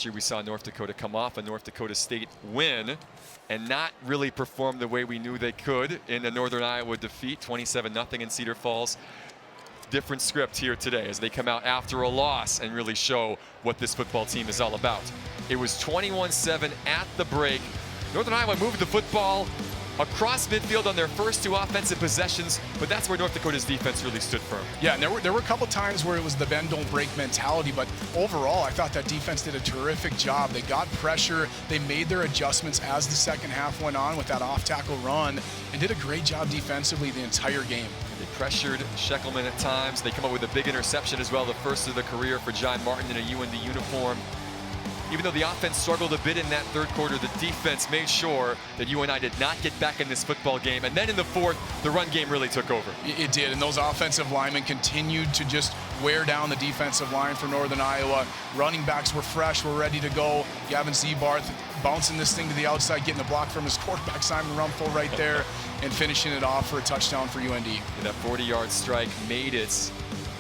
year we saw North Dakota come off a North Dakota State win and not really perform the way we knew they could in a Northern Iowa defeat, 27-0 in Cedar Falls. Different script here today as they come out after a loss and really show what this football team is all about. It was 21-7 at the break. Northern Iowa moved the football across midfield on their first 2 offensive possessions, but that's where North Dakota's defense really stood firm. Yeah, and there were a couple times where it was the bend don't break mentality, but overall I thought that defense did a terrific job. They got pressure, they made their adjustments as the second half went on with that off-tackle run, and did a great job defensively the entire game. They pressured Sheckelman at times. They come up with a big interception as well, the first of the career for John Martin in a UND uniform. Even though the offense struggled a bit in that third quarter, the defense made sure that UNI did not get back in this football game. And then in the fourth, the run game really took over. It did, and those offensive linemen continued to just wear down the defensive line for Northern Iowa. Running backs were fresh, were ready to go. Gavin Zebarth bouncing this thing to the outside, getting the block from his quarterback, Simon Rumpel, right there, and finishing it off for a touchdown for UND. And that 40-yard strike made it,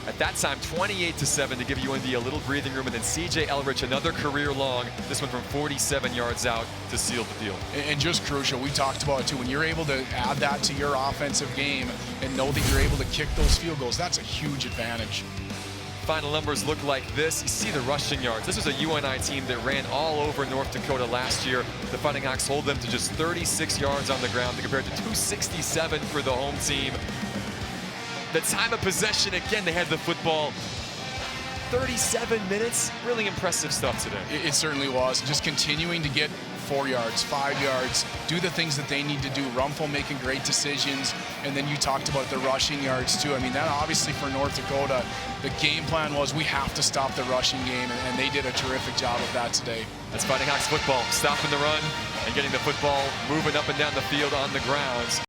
at that time, 28-7 to give UND a little breathing room, and then C.J. Elrich, another career long, this one from 47 yards out to seal the deal. And just crucial, we talked about it too, when you're able to add that to your offensive game and know that you're able to kick those field goals, that's a huge advantage. Final numbers look like this. You see the rushing yards. This was a UNI team that ran all over North Dakota last year. The Fighting Hawks hold them to just 36 yards on the ground compared to 267 for the home team. The time of possession, again, they had the football 37 minutes. Really impressive stuff today. It certainly was. Just continuing to get 4 yards, 5 yards, do the things that they need to do. Rumpel making great decisions, and then you talked about the rushing yards too. I mean, that obviously for North Dakota, the game plan was we have to stop the rushing game, and they did a terrific job of that today. That's Fighting Hawks football, stopping the run and getting the football moving up and down the field on the grounds.